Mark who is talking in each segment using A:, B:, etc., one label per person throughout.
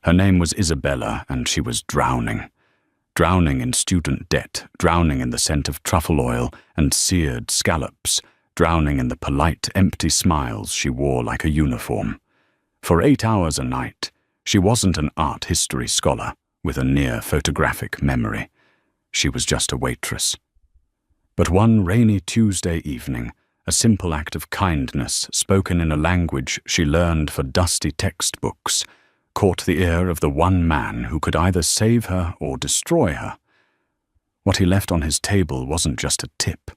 A: Her name was Isabella, and she was drowning. Drowning in student debt, drowning in the scent of truffle oil and seared scallops, drowning in the polite, empty smiles she wore like a uniform. For 8 hours a night, she wasn't an art history scholar with a near photographic memory. She was just a waitress. But one rainy Tuesday evening, a simple act of kindness spoken in a language she learned for dusty textbooks caught the ear of the one man who could either save her or destroy her. What he left on his table wasn't just a tip.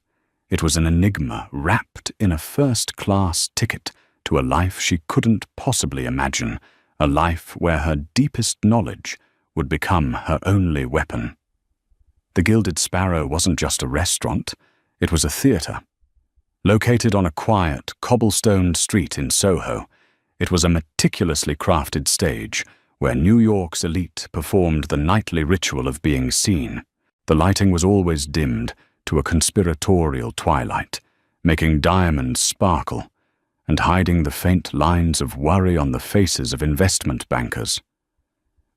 A: It was an enigma wrapped in a first-class ticket to a life she couldn't possibly imagine, a life where her deepest knowledge would become her only weapon. The Gilded Sparrow wasn't just a restaurant, it was a theatre. Located on a quiet, cobblestoned street in Soho, it was a meticulously crafted stage where New York's elite performed the nightly ritual of being seen. The lighting was always dimmed to a conspiratorial twilight, making diamonds sparkle and hiding the faint lines of worry on the faces of investment bankers.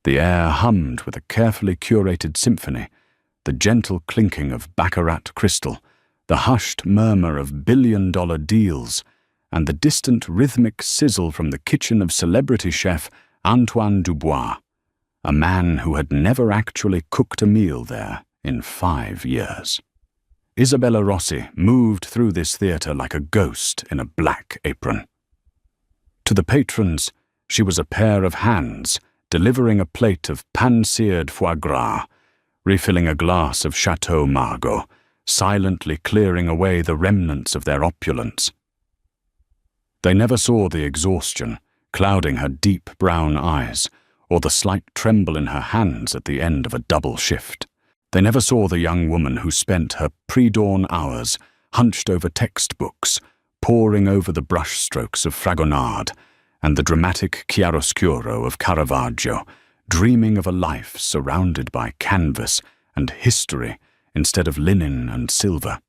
A: The air hummed with a carefully curated symphony, the gentle clinking of baccarat crystal, the hushed murmur of billion-dollar deals, and the distant rhythmic sizzle from the kitchen of celebrity chef Antoine Dubois, a man who had never actually cooked a meal there in 5 years. Isabella Rossi moved through this theatre like a ghost in a black apron. To the patrons, she was a pair of hands delivering a plate of pan-seared foie gras, refilling a glass of Chateau Margaux, silently clearing away the remnants of their opulence. They never saw the exhaustion clouding her deep brown eyes, or the slight tremble in her hands at the end of a double shift. They never saw the young woman who spent her pre-dawn hours hunched over textbooks, poring over the brushstrokes of Fragonard and the dramatic chiaroscuro of Caravaggio, dreaming of a life surrounded by canvas and history instead of linen and silver.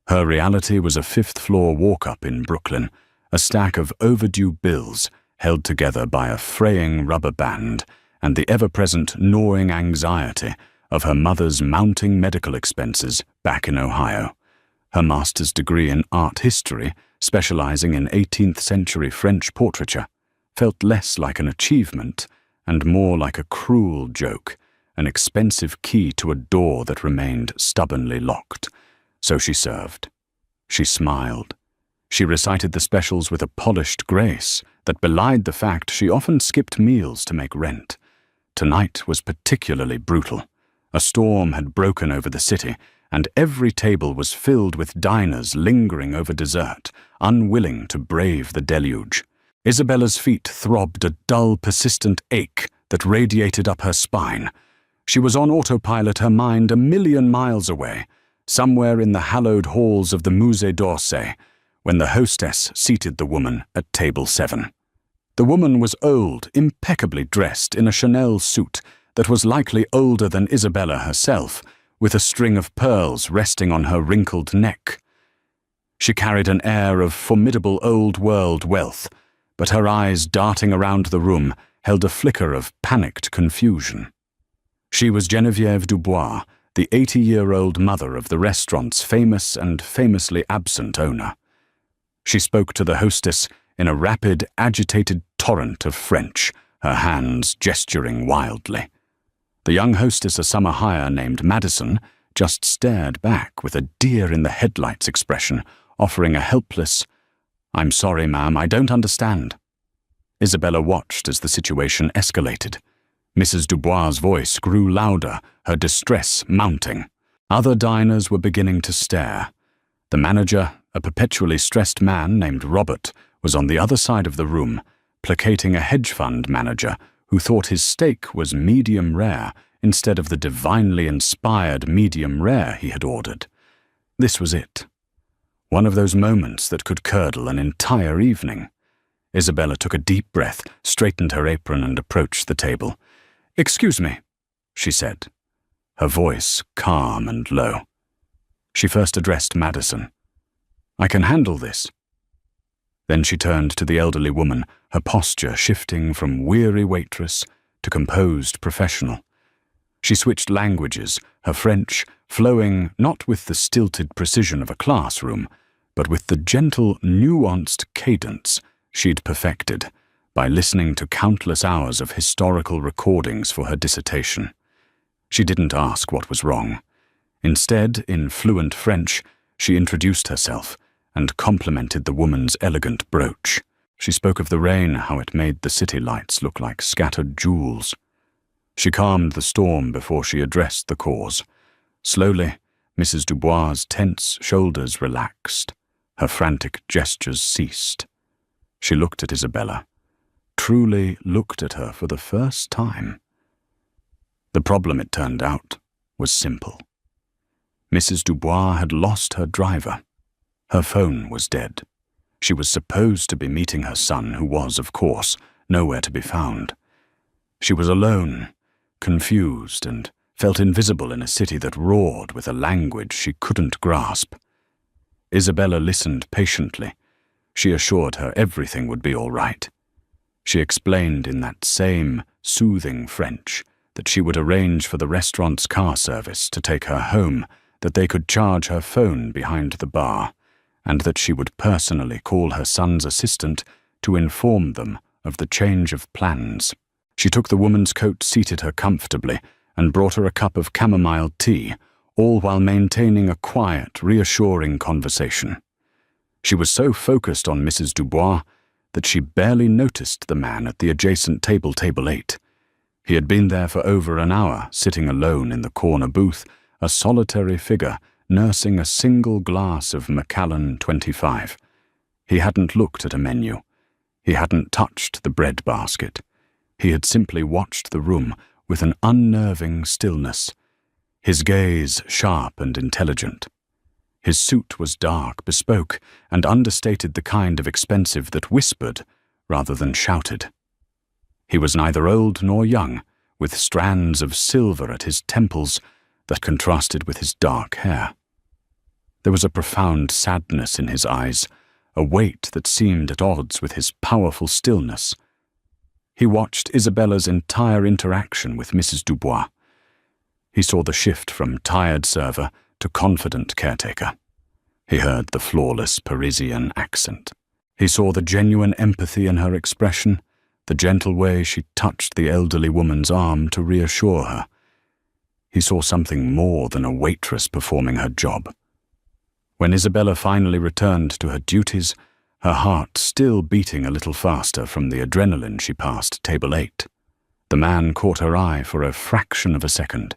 A: Her reality was a fifth-floor walk-up in Brooklyn, a stack of overdue bills held together by a fraying rubber band and the ever-present gnawing anxiety of her mother's mounting medical expenses back in Ohio. Her master's degree in art history, specializing in 18th century French portraiture, felt less like an achievement and more like a cruel joke, an expensive key to a door that remained stubbornly locked. So she served. She smiled. She recited the specials with a polished grace that belied the fact she often skipped meals to make rent. Tonight was particularly brutal. A storm had broken over the city, and every table was filled with diners lingering over dessert, unwilling to brave the deluge. Isabella's feet throbbed a dull, persistent ache that radiated up her spine. She was on autopilot, her mind a million miles away, somewhere in the hallowed halls of the Musée d'Orsay, when the hostess seated the woman at table 7. The woman was old, impeccably dressed in a Chanel suit that was likely older than Isabella herself, with a string of pearls resting on her wrinkled neck. She carried an air of formidable old-world wealth, but her eyes darting around the room held a flicker of panicked confusion. She was Geneviève Dubois, the 80-year-old mother of the restaurant's famous and famously absent owner. She spoke to the hostess in a rapid, agitated torrent of French, her hands gesturing wildly. The young hostess, a summer hire named Madison, just stared back with a deer-in-the-headlights expression, offering a helpless, "I'm sorry, ma'am, I don't understand." Isabella watched as the situation escalated. Mrs. Dubois' voice grew louder, her distress mounting. Other diners were beginning to stare. The manager, a perpetually stressed man named Robert, was on the other side of the room, placating a hedge fund manager who thought his steak was medium rare instead of the divinely inspired medium rare he had ordered. This was it. One of those moments that could curdle an entire evening. Isabella took a deep breath, straightened her apron, and approached the table. "Excuse me," she said, her voice calm and low. She first addressed Madison. "I can handle this." Then she turned to the elderly woman, her posture shifting from weary waitress to composed professional. She switched languages, her French flowing not with the stilted precision of a classroom, but with the gentle, nuanced cadence she'd perfected by listening to countless hours of historical recordings for her dissertation. She didn't ask what was wrong. Instead, in fluent French, she introduced herself and complimented the woman's elegant brooch. She spoke of the rain, how it made the city lights look like scattered jewels. She calmed the storm before she addressed the cause. Slowly, Mrs. Dubois' tense shoulders relaxed. Her frantic gestures ceased. She looked at Isabella, truly looked at her for the first time. The problem, it turned out, was simple. Mrs. Dubois had lost her driver. Her phone was dead. She was supposed to be meeting her son, who was, of course, nowhere to be found. She was alone, confused, and felt invisible in a city that roared with a language she couldn't grasp. Isabella listened patiently. She assured her everything would be all right. She explained in that same soothing French that she would arrange for the restaurant's car service to take her home, that they could charge her phone behind the bar, and that she would personally call her son's assistant to inform them of the change of plans. She took the woman's coat, seated her comfortably, and brought her a cup of chamomile tea, all while maintaining a quiet, reassuring conversation. She was so focused on Mrs. Dubois that she barely noticed the man at the adjacent table, table 8. He had been there for over an hour, sitting alone in the corner booth, a solitary figure, nursing a single glass of Macallan 25. He hadn't looked at a menu. He hadn't touched the bread basket. He had simply watched the room with an unnerving stillness, his gaze sharp and intelligent. His suit was dark, bespoke, and understated, the kind of expensive that whispered rather than shouted. He was neither old nor young, with strands of silver at his temples that contrasted with his dark hair. There was a profound sadness in his eyes, a weight that seemed at odds with his powerful stillness. He watched Isabella's entire interaction with Mrs. Dubois. He saw the shift from tired server to confident caretaker. He heard the flawless Parisian accent. He saw the genuine empathy in her expression, the gentle way she touched the elderly woman's arm to reassure her. He saw something more than a waitress performing her job. When Isabella finally returned to her duties, her heart still beating a little faster from the adrenaline she passed table 8. The man caught her eye for a fraction of a second.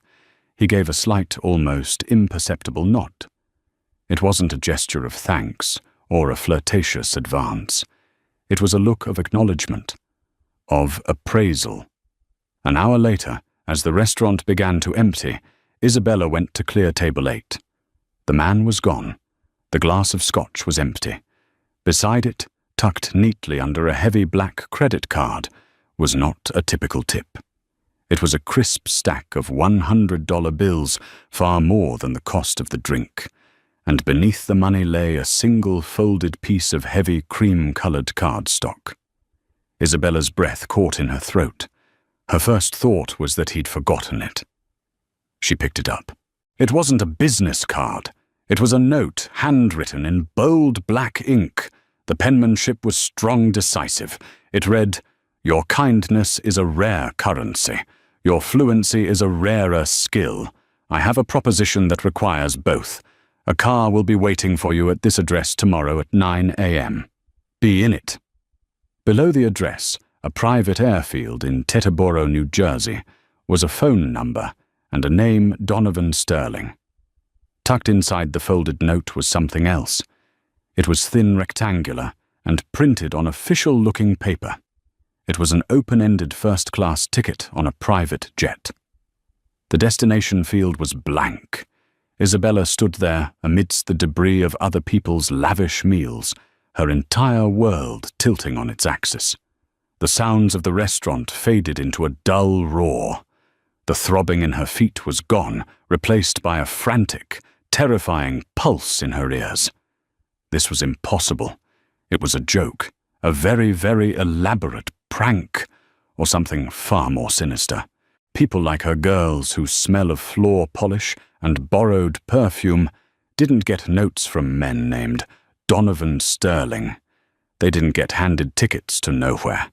A: He gave a slight, almost imperceptible nod. It wasn't a gesture of thanks or a flirtatious advance. It was a look of acknowledgement, of appraisal. An hour later, as the restaurant began to empty, Isabella went to clear table 8. The man was gone. The glass of scotch was empty. Beside it, tucked neatly under a heavy black credit card, was not a typical tip. It was a crisp stack of $100 bills, far more than the cost of the drink, and beneath the money lay a single folded piece of heavy cream-colored cardstock. Isabella's breath caught in her throat. Her first thought was that he'd forgotten it. She picked it up. It wasn't a business card. It was a note, handwritten in bold black ink. The penmanship was strong, decisive. It read, "Your kindness is a rare currency. Your fluency is a rarer skill. I have a proposition that requires both. A car will be waiting for you at this address tomorrow at 9 a.m. Be in it." Below the address, a private airfield in Teterboro, New Jersey, was a phone number and a name, Donovan Sterling. Tucked inside the folded note was something else. It was thin, rectangular, and printed on official-looking paper. It was an open-ended first-class ticket on a private jet. The destination field was blank. Isabella stood there amidst the debris of other people's lavish meals, her entire world tilting on its axis. The sounds of the restaurant faded into a dull roar. The throbbing in her feet was gone, replaced by a frantic, terrifying pulse in her ears. This was impossible. It was a joke, a very, very elaborate prank, or something far more sinister. People like her girls whose smell of floor polish and borrowed perfume didn't get notes from men named Donovan Sterling. They didn't get handed tickets to nowhere.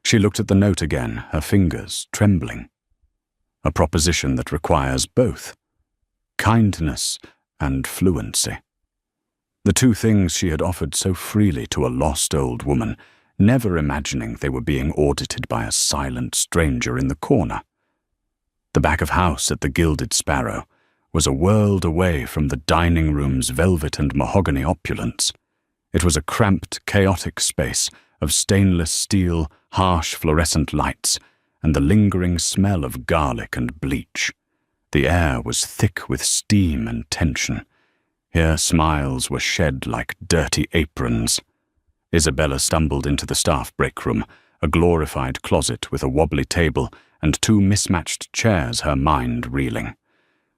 A: She looked at the note again, her fingers trembling. A proposition that requires both kindness and fluency. The two things she had offered so freely to a lost old woman, never imagining they were being audited by a silent stranger in the corner. The back of house at the Gilded Sparrow was a world away from the dining room's velvet and mahogany opulence. It was a cramped, chaotic space of stainless steel, harsh fluorescent lights, and the lingering smell of garlic and bleach. The air was thick with steam and tension. Here smiles were shed like dirty aprons. Isabella stumbled into the staff break room, a glorified closet with a wobbly table and two mismatched chairs, her mind reeling.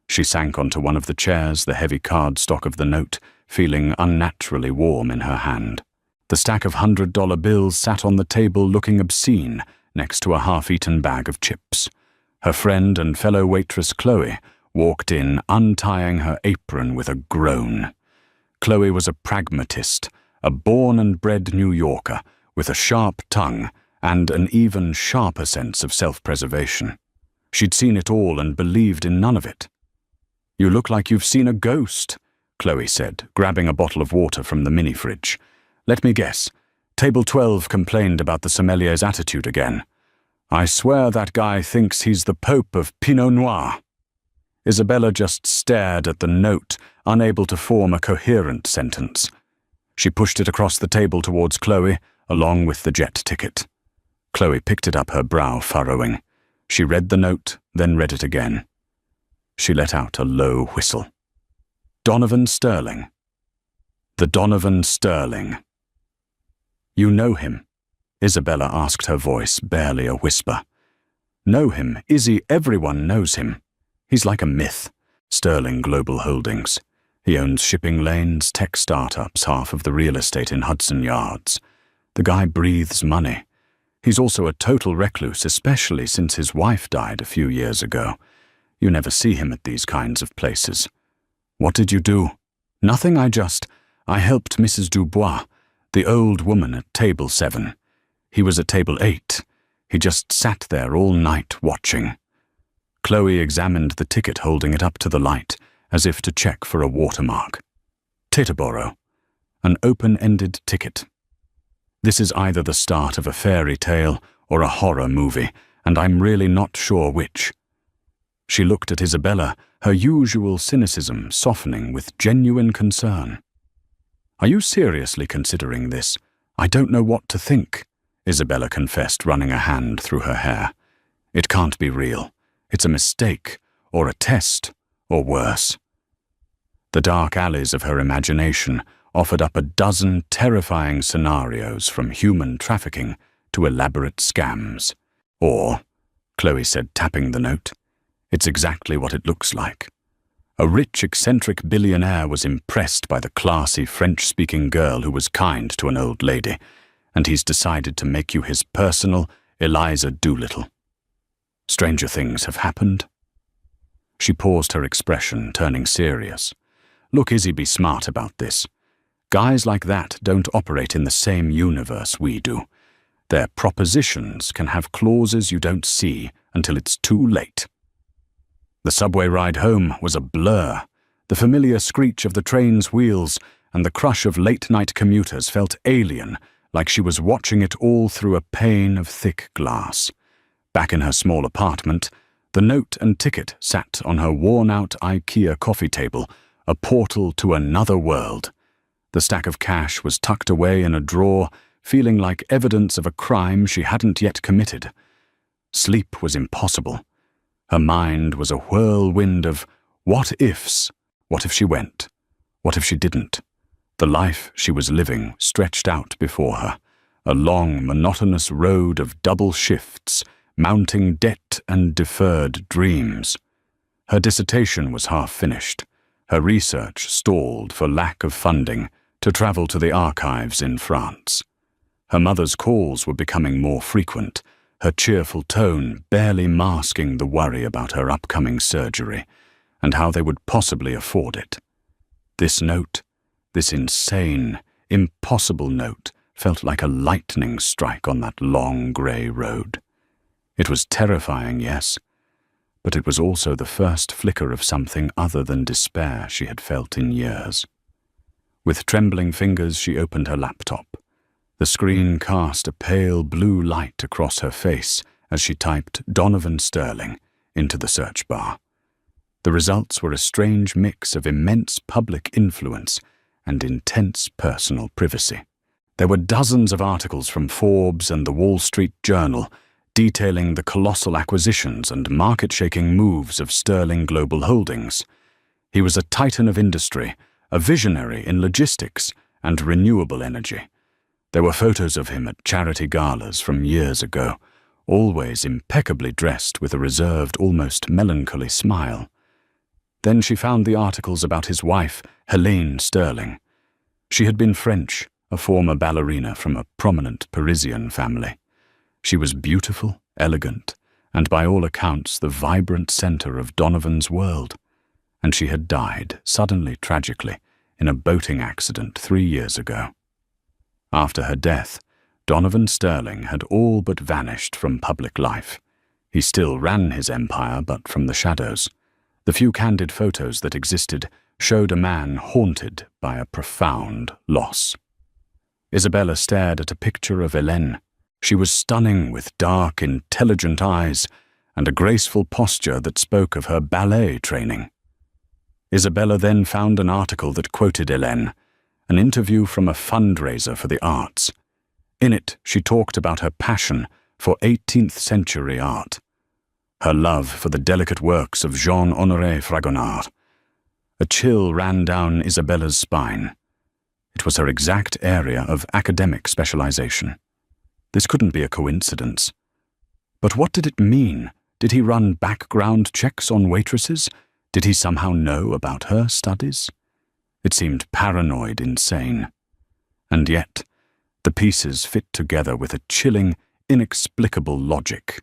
A: She sank onto one of the chairs, the heavy cardstock of the note feeling unnaturally warm in her hand. The stack of $100 bills sat on the table looking obscene next to a half-eaten bag of chips. Her friend and fellow waitress Chloe walked in, untying her apron with a groan. Chloe was a pragmatist, a born and bred New Yorker with a sharp tongue and an even sharper sense of self-preservation. She'd seen it all and believed in none of it. "You look like you've seen a ghost," Chloe said, grabbing a bottle of water from the mini-fridge. "Let me guess. Table 12 complained about the sommelier's attitude again. I swear that guy thinks he's the Pope of Pinot Noir." Isabella just stared at the note, unable to form a coherent sentence. She pushed it across the table towards Chloe, along with the jet ticket. Chloe picked it up, her brow furrowing. She read the note, then read it again. She let out a low whistle. Donovan Sterling. The Donovan Sterling. "You know him?" Isabella asked, her voice barely a whisper. "Know him, Izzy, everyone knows him. He's like a myth. Sterling Global Holdings. He owns shipping lanes, tech startups, half of the real estate in Hudson Yards. The guy breathes money. He's also a total recluse, especially since his wife died a few years ago. You never see him at these kinds of places." "What did you do?" "Nothing, I helped Mrs. Dubois, the old woman at table 7. He was at table 8. He just sat there all night watching." Chloe examined the ticket, holding it up to the light, as if to check for a watermark. Titterboro. An open-ended ticket. This is either the start of a fairy tale or a horror movie, and I'm really not sure which. She looked at Isabella, her usual cynicism softening with genuine concern. "Are you seriously considering this? I don't know what to think," Isabella confessed, running a hand through her hair. "It can't be real. It's a mistake, or a test, or worse." The dark alleys of her imagination offered up a dozen terrifying scenarios, from human trafficking to elaborate scams. "Or," Chloe said, tapping the note, "it's exactly what it looks like. A rich, eccentric billionaire was impressed by the classy French-speaking girl who was kind to an old lady, and he's decided to make you his personal Eliza Doolittle. Stranger things have happened." She paused, her expression turning serious. "Look, Izzy, be smart about this. Guys like that don't operate in the same universe we do. Their propositions can have clauses you don't see until it's too late." The subway ride home was a blur. The familiar screech of the train's wheels and the crush of late-night commuters felt alien, like she was watching it all through a pane of thick glass. Back in her small apartment, the note and ticket sat on her worn-out IKEA coffee table, a portal to another world. The stack of cash was tucked away in a drawer, feeling like evidence of a crime she hadn't yet committed. Sleep was impossible. Her mind was a whirlwind of what-ifs. What if she went? What if she didn't? The life she was living stretched out before her, a long, monotonous road of double shifts, mounting debt and deferred dreams. Her dissertation was half finished. Her research stalled for lack of funding to travel to the archives in France. Her mother's calls were becoming more frequent, her cheerful tone barely masking the worry about her upcoming surgery and how they would possibly afford it. This note, this insane, impossible note, felt like a lightning strike on that long grey road. It was terrifying, yes, but it was also the first flicker of something other than despair she had felt in years. With trembling fingers, she opened her laptop. The screen cast a pale blue light across her face as she typed Donovan Sterling into the search bar. The results were a strange mix of immense public influence and intense personal privacy. There were dozens of articles from Forbes and the Wall Street Journal detailing the colossal acquisitions and market-shaking moves of Sterling Global Holdings. He was a titan of industry, a visionary in logistics and renewable energy. There were photos of him at charity galas from years ago, always impeccably dressed with a reserved, almost melancholy smile. Then she found the articles about his wife, Helene Sterling. She had been French, a former ballerina from a prominent Parisian family. She was beautiful, elegant, and by all accounts the vibrant center of Donovan's world. And she had died, suddenly, tragically, in a boating accident 3 years ago. After her death, Donovan Sterling had all but vanished from public life. He still ran his empire, but from the shadows. The few candid photos that existed showed a man haunted by a profound loss. Isabella stared at a picture of Hélène. She was stunning with dark, intelligent eyes and a graceful posture that spoke of her ballet training. Isabella then found an article that quoted Hélène, an interview from a fundraiser for the arts. In it, she talked about her passion for 18th century art, her love for the delicate works of Jean-Honoré Fragonard. A chill ran down Isabella's spine. It was her exact area of academic specialization. This couldn't be a coincidence. But what did it mean? Did he run background checks on waitresses? Did he somehow know about her studies? It seemed paranoid insane. And yet, the pieces fit together with a chilling, inexplicable logic.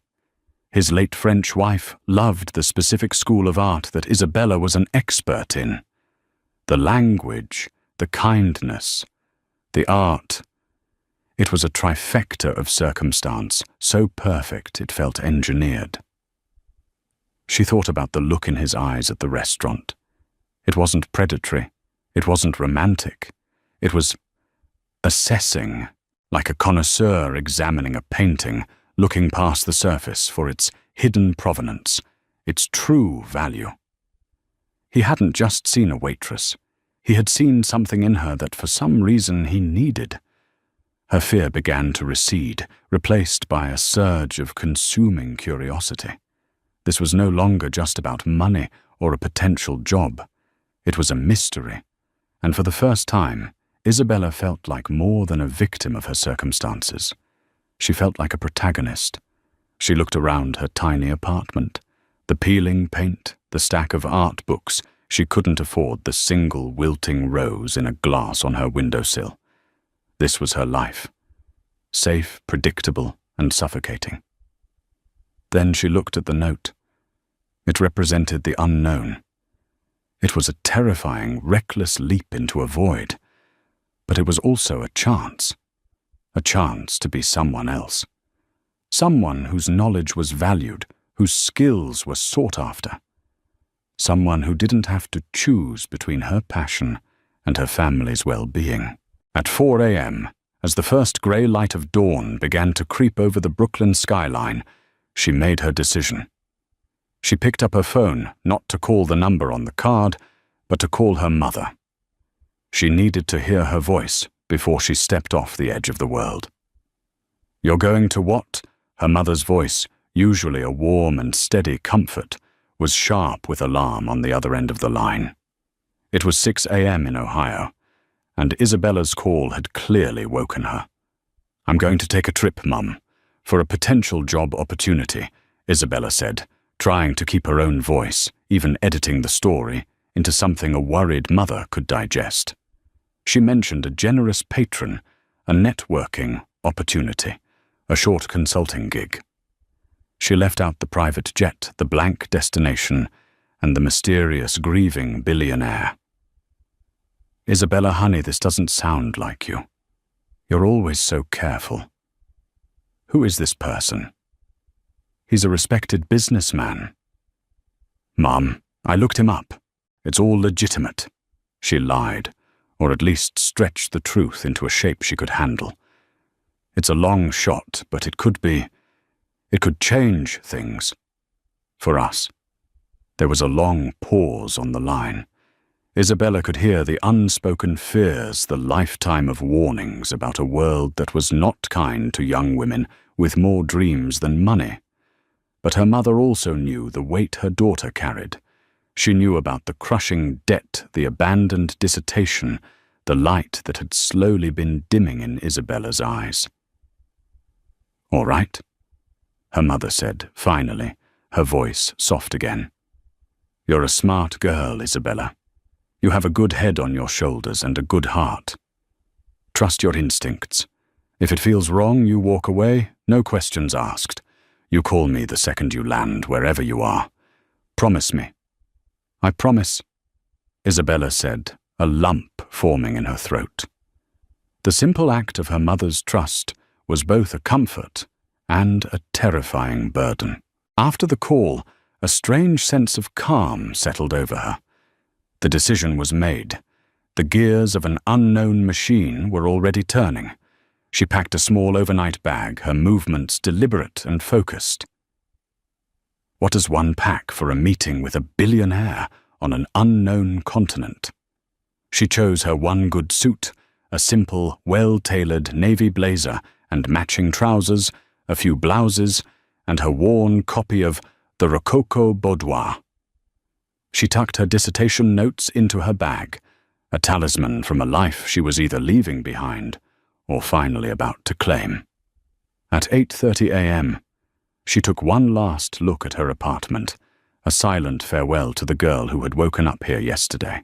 A: His late French wife loved the specific school of art that Isabella was an expert in. The language, the kindness, the art. It was a trifecta of circumstance, so perfect it felt engineered. She thought about the look in his eyes at the restaurant. It wasn't predatory. It wasn't romantic. It was assessing, like a connoisseur examining a painting, looking past the surface for its hidden provenance, its true value. He hadn't just seen a waitress. He had seen something in her that for some reason he needed. Her fear began to recede, replaced by a surge of consuming curiosity. This was no longer just about money or a potential job. It was a mystery, and for the first time, Isabella felt like more than a victim of her circumstances. She felt like a protagonist. She looked around her tiny apartment. The peeling paint, the stack of art books. She couldn't afford the single wilting rose in a glass on her windowsill. This was her life. Safe, predictable, and suffocating. Then she looked at the note. It represented the unknown. It was a terrifying, reckless leap into a void. But it was also a chance to be someone else. Someone whose knowledge was valued, whose skills were sought after. Someone who didn't have to choose between her passion and her family's well-being. At 4 a.m., as the first grey light of dawn began to creep over the Brooklyn skyline, she made her decision. She picked up her phone, not to call the number on the card, but to call her mother. She needed to hear her voice before she stepped off the edge of the world. "You're going to what?" Her mother's voice, usually a warm and steady comfort, was sharp with alarm on the other end of the line. It was 6 a.m. in Ohio, and Isabella's call had clearly woken her. "I'm going to take a trip, Mum, for a potential job opportunity," Isabella said, trying to keep her own voice, even editing the story, into something a worried mother could digest. She mentioned a generous patron, a networking opportunity, a short consulting gig. She left out the private jet, the blank destination, and the mysterious, grieving billionaire. "Isabella, honey, this doesn't sound like you. You're always so careful. Who is this person?" "He's a respected businessman." "Mom, I looked him up. It's all legitimate." She lied, or at least stretched the truth into a shape she could handle. "It's a long shot, but it could change things. For us." There was a long pause on the line. Isabella could hear the unspoken fears, the lifetime of warnings about a world that was not kind to young women with more dreams than money. But her mother also knew the weight her daughter carried. She knew about the crushing debt, the abandoned dissertation, the light that had slowly been dimming in Isabella's eyes. "All right," her mother said, finally, her voice soft again. "You're a smart girl, Isabella. You have a good head on your shoulders and a good heart. Trust your instincts. If it feels wrong, you walk away, no questions asked. You call me the second you land, wherever you are. Promise me." "I promise," Isabella said, a lump forming in her throat. The simple act of her mother's trust was both a comfort and a terrifying burden. After the call, a strange sense of calm settled over her. The decision was made. The gears of an unknown machine were already turning. She packed a small overnight bag, her movements deliberate and focused. What does one pack for a meeting with a billionaire on an unknown continent? She chose her one good suit, a simple, well-tailored navy blazer and matching trousers, a few blouses, and her worn copy of The Rococo Boudoir. She tucked her dissertation notes into her bag, a talisman from a life she was either leaving behind or finally about to claim. At 8:30 a.m., she took one last look at her apartment, a silent farewell to the girl who had woken up here yesterday.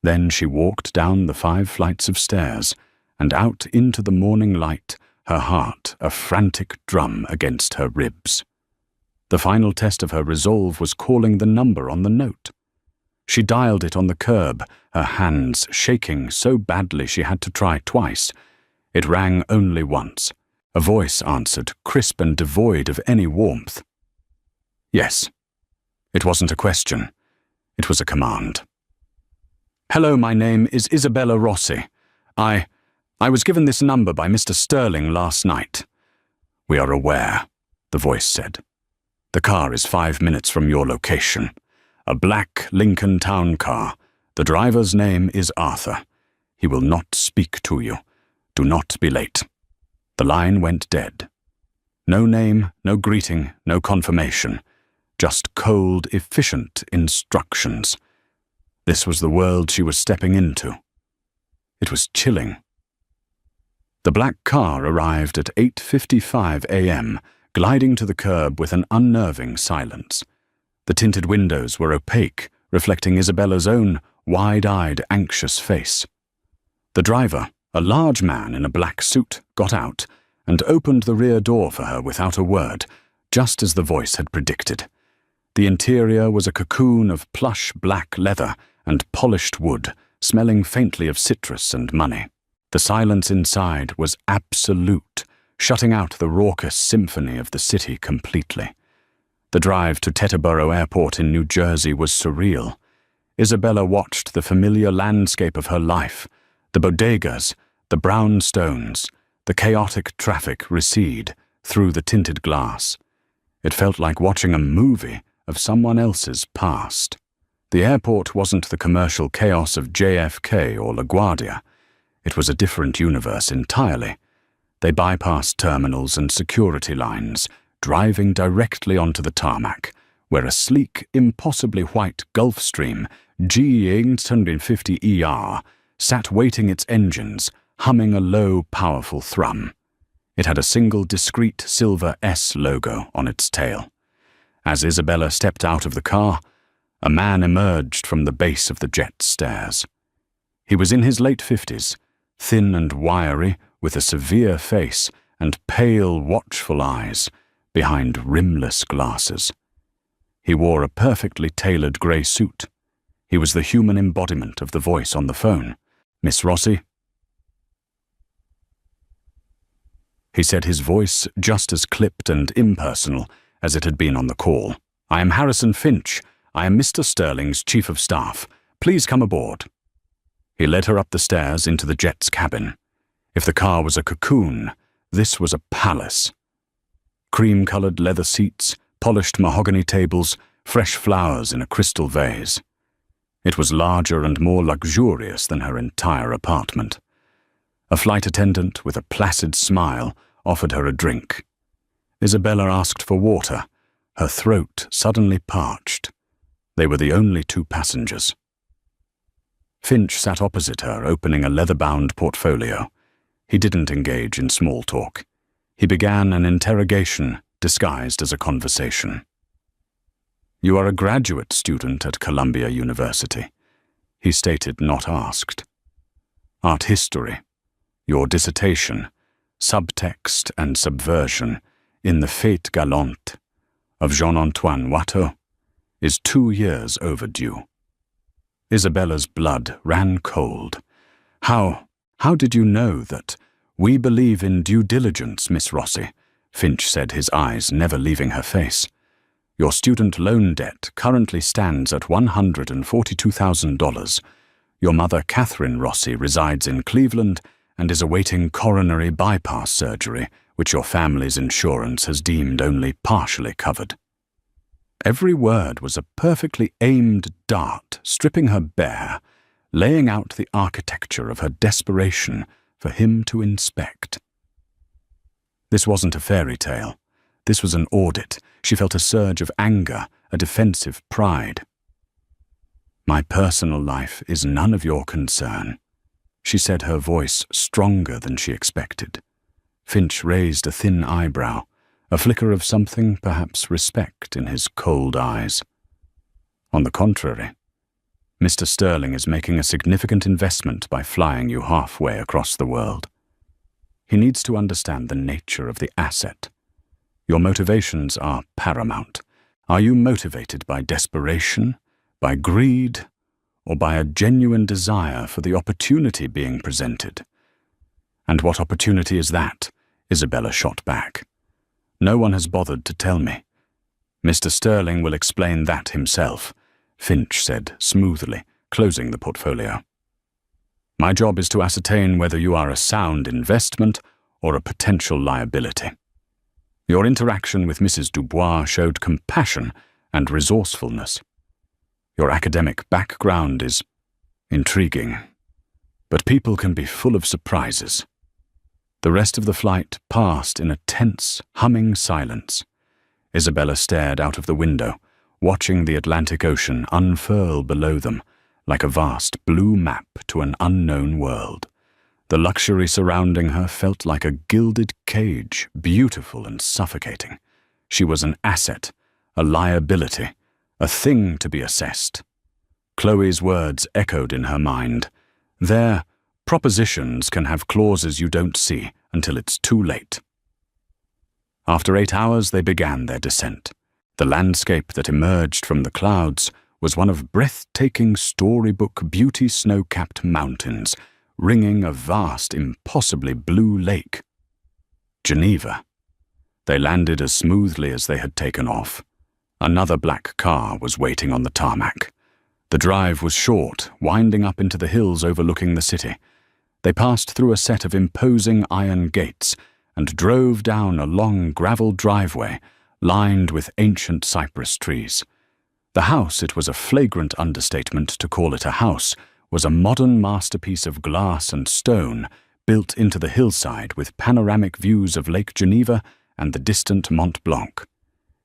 A: Then she walked down the 5 flights of stairs and out into the morning light, her heart a frantic drum against her ribs. The final test of her resolve was calling the number on the note. She dialed it on the curb, her hands shaking so badly she had to try twice. It rang only once. A voice answered, crisp and devoid of any warmth. Yes. It wasn't a question. It was a command. "Hello, my name is Isabella Rossi. I was given this number by Mr. Sterling last night." "We are aware," the voice said. "The car is 5 minutes from your location. A black Lincoln Town car. The driver's name is Arthur. He will not speak to you. Do not be late." The line went dead. No name, no greeting, no confirmation. Just cold, efficient instructions. This was the world she was stepping into. It was chilling. The black car arrived at 8:55 a.m., gliding to the curb with an unnerving silence. The tinted windows were opaque, reflecting Isabella's own wide-eyed, anxious face. The driver, a large man in a black suit, got out and opened the rear door for her without a word, just as the voice had predicted. The interior was a cocoon of plush black leather and polished wood, smelling faintly of citrus and money. The silence inside was absolute, shutting out the raucous symphony of the city completely. The drive to Teterboro Airport in New Jersey was surreal. Isabella watched the familiar landscape of her life, the bodegas, the brownstones, the chaotic traffic recede through the tinted glass. It felt like watching a movie of someone else's past. The airport wasn't the commercial chaos of JFK or LaGuardia. It was a different universe entirely. They bypassed terminals and security lines, driving directly onto the tarmac, where a sleek, impossibly white Gulfstream G850ER sat waiting its engines, humming a low, powerful thrum. It had a single discreet silver S logo on its tail. As Isabella stepped out of the car, a man emerged from the base of the jet stairs. He was in his late 50s, thin and wiry, with a severe face and pale, watchful eyes, behind rimless glasses. He wore a perfectly tailored grey suit. He was the human embodiment of the voice on the phone. "Miss Rossi?" He said, his voice just as clipped and impersonal as it had been on the call. "I am Harrison Finch. I am Mr. Sterling's Chief of Staff. Please come aboard." He led her up the stairs into the jet's cabin. If the car was a cocoon, this was a palace. Cream-colored leather seats, polished mahogany tables, fresh flowers in a crystal vase. It was larger and more luxurious than her entire apartment. A flight attendant with a placid smile offered her a drink. Isabella asked for water, her throat suddenly parched. They were the only two passengers. Finch sat opposite her, opening a leather-bound portfolio. He didn't engage in small talk. He began an interrogation disguised as a conversation. "You are a graduate student at Columbia University," he stated, not asked. "Art history. Your dissertation, Subtext and Subversion in the Fête Galante of Jean-Antoine Watteau, is 2 years overdue." Isabella's blood ran cold. How did you know that? "We believe in due diligence, Miss Rossi," Finch said, his eyes never leaving her face. "Your student loan debt currently stands at $142,000. Your mother, Catherine Rossi, resides in Cleveland and is awaiting coronary bypass surgery, which your family's insurance has deemed only partially covered." Every word was a perfectly aimed dart, stripping her bare, laying out the architecture of her desperation for him to inspect. This wasn't a fairy tale. This was an audit. She felt a surge of anger, a defensive pride. "My personal life is none of your concern," she said, her voice stronger than she expected. Finch raised a thin eyebrow, a flicker of something, perhaps respect, in his cold eyes. "On the contrary, Mr. Sterling is making a significant investment by flying you halfway across the world. He needs to understand the nature of the asset. Your motivations are paramount. Are you motivated by desperation, by greed, or by a genuine desire for the opportunity being presented?" "And what opportunity is that?" Isabella shot back. "No one has bothered to tell me." "Mr. Sterling will explain that himself," Finch said smoothly, closing the portfolio. "My job is to ascertain whether you are a sound investment or a potential liability. Your interaction with Mrs. Dubois showed compassion and resourcefulness. Your academic background is intriguing, but people can be full of surprises." The rest of the flight passed in a tense, humming silence. Isabella stared out of the window, watching the Atlantic Ocean unfurl below them like a vast blue map to an unknown world. The luxury surrounding her felt like a gilded cage, beautiful and suffocating. She was an asset, a liability, a thing to be assessed. Chloe's words echoed in her mind. Their propositions can have clauses you don't see until it's too late. After 8 hours, they began their descent. The landscape that emerged from the clouds was one of breathtaking storybook beauty, snow-capped mountains, ringing a vast, impossibly blue lake. Geneva. They landed as smoothly as they had taken off. Another black car was waiting on the tarmac. The drive was short, winding up into the hills overlooking the city. They passed through a set of imposing iron gates and drove down a long gravel driveway lined with ancient cypress trees. The house, it was a flagrant understatement to call it a house, was a modern masterpiece of glass and stone built into the hillside with panoramic views of Lake Geneva and the distant Mont Blanc.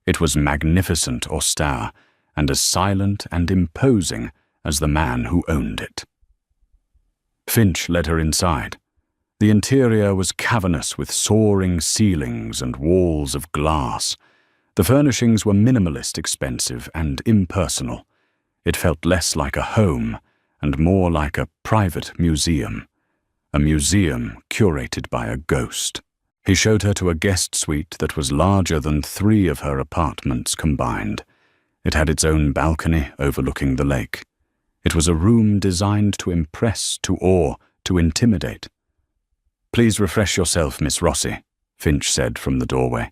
A: It was magnificent, austere, and as silent and imposing as the man who owned it. Finch led her inside. The interior was cavernous with soaring ceilings and walls of glass. The furnishings were minimalist, expensive, and impersonal. It felt less like a home and more like a private museum. A museum curated by a ghost. He showed her to a guest suite that was larger than 3 of her apartments combined. It had its own balcony overlooking the lake. It was a room designed to impress, to awe, to intimidate. "Please refresh yourself, Miss Rossi," Finch said from the doorway.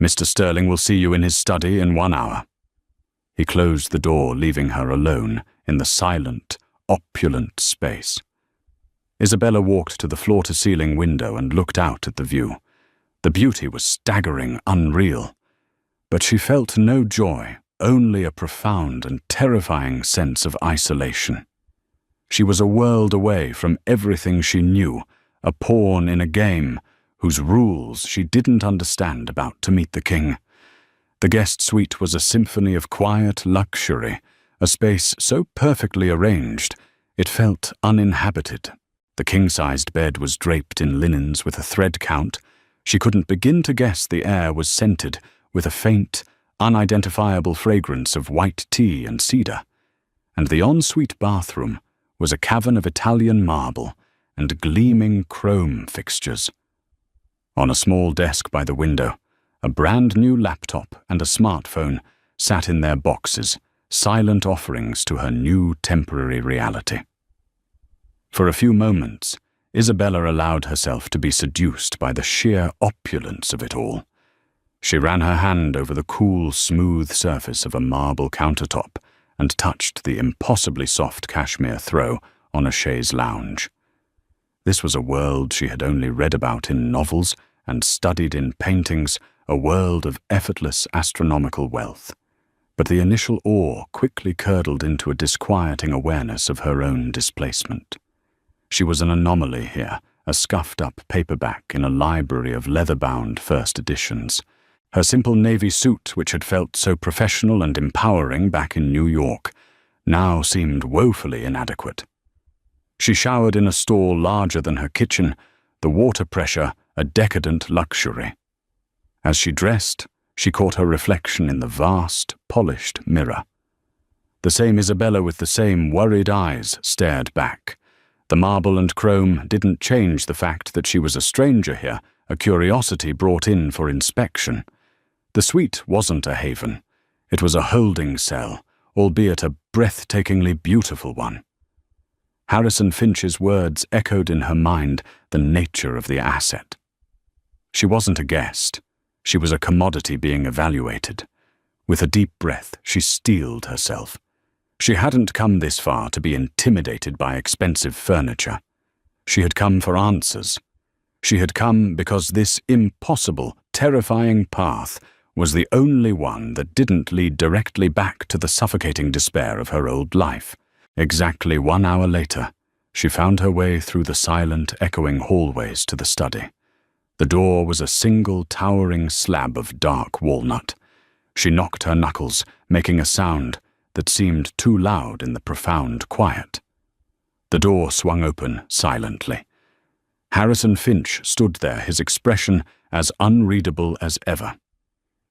A: "Mr. Sterling will see you in his study in 1 hour." He closed the door, leaving her alone in the silent, opulent space. Isabella walked to the floor-to-ceiling window and looked out at the view. The beauty was staggering, unreal. But she felt no joy, only a profound and terrifying sense of isolation. She was a world away from everything she knew, a pawn in a game whose rules she didn't understand, about to meet the king. The guest suite was a symphony of quiet luxury, a space so perfectly arranged it felt uninhabited. The king-sized bed was draped in linens with a thread count. She couldn't begin to guess the air was scented with a faint, unidentifiable fragrance of white tea and cedar. And the ensuite bathroom was a cavern of Italian marble and gleaming chrome fixtures. On a small desk by the window, a brand-new laptop and a smartphone sat in their boxes, silent offerings to her new temporary reality. For a few moments, Isabella allowed herself to be seduced by the sheer opulence of it all. She ran her hand over the cool, smooth surface of a marble countertop and touched the impossibly soft cashmere throw on a chaise lounge. This was a world she had only read about in novels and studied in paintings, a world of effortless astronomical wealth. But the initial awe quickly curdled into a disquieting awareness of her own displacement. She was an anomaly here, a scuffed-up paperback in a library of leather-bound first editions. Her simple navy suit, which had felt so professional and empowering back in New York, now seemed woefully inadequate. She showered in a stall larger than her kitchen, the water pressure a decadent luxury. As she dressed, she caught her reflection in the vast, polished mirror. The same Isabella with the same worried eyes stared back. The marble and chrome didn't change the fact that she was a stranger here, a curiosity brought in for inspection. The suite wasn't a haven. It was a holding cell, albeit a breathtakingly beautiful one. Harrison Finch's words echoed in her mind the nature of the asset. She wasn't a guest. She was a commodity being evaluated. With a deep breath, she steeled herself. She hadn't come this far to be intimidated by expensive furniture. She had come for answers. She had come because this impossible, terrifying path was the only one that didn't lead directly back to the suffocating despair of her old life. Exactly 1 hour later, she found her way through the silent, echoing hallways to the study. The door was a single, towering slab of dark walnut. She knocked her knuckles, making a sound that seemed too loud in the profound quiet. The door swung open silently. Harrison Finch stood there, his expression as unreadable as ever.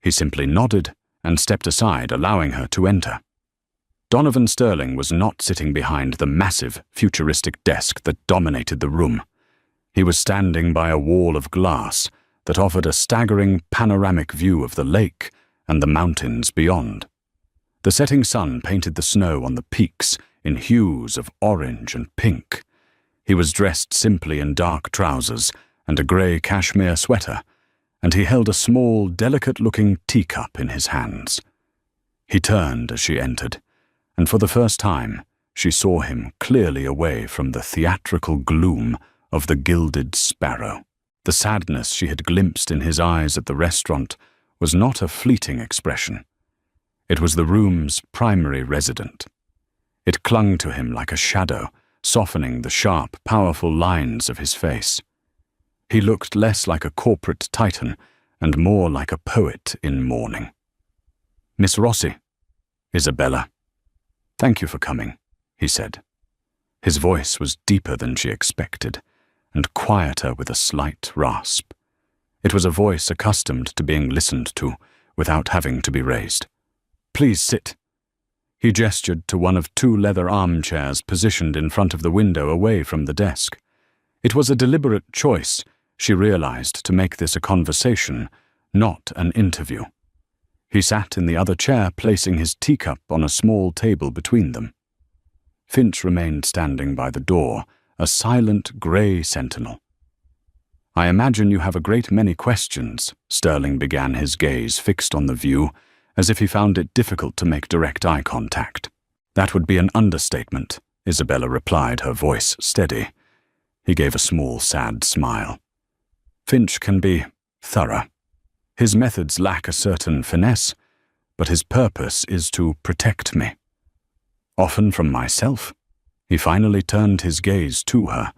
A: He simply nodded and stepped aside, allowing her to enter. Donovan Sterling was not sitting behind the massive, futuristic desk that dominated the room. He was standing by a wall of glass that offered a staggering panoramic view of the lake and the mountains beyond. The setting sun painted the snow on the peaks in hues of orange and pink. He was dressed simply in dark trousers and a grey cashmere sweater, and he held a small, delicate-looking teacup in his hands. He turned as she entered, and for the first time she saw him clearly away from the theatrical gloom of the Gilded Sparrow. The sadness she had glimpsed in his eyes at the restaurant was not a fleeting expression. It was the room's primary resident. It clung to him like a shadow, softening the sharp, powerful lines of his face. He looked less like a corporate titan and more like a poet in mourning. "Miss Rossi, Isabella, thank you for coming," he said. His voice was deeper than she expected, and quieter with a slight rasp. It was a voice accustomed to being listened to without having to be raised. "Please sit." He gestured to one of 2 leather armchairs positioned in front of the window away from the desk. It was a deliberate choice, She realized to make this a conversation, not an interview. He sat in the other chair, placing his teacup on a small table between them. Finch remained standing by the door, a silent grey sentinel. "I imagine you have a great many questions," Sterling began, his gaze fixed on the view, as if he found it difficult to make direct eye contact. "That would be an understatement," Isabella replied, her voice steady. He gave a small, sad smile. "Finch can be thorough. His methods lack a certain finesse, but his purpose is to protect me. Often from myself." He finally turned his gaze to her,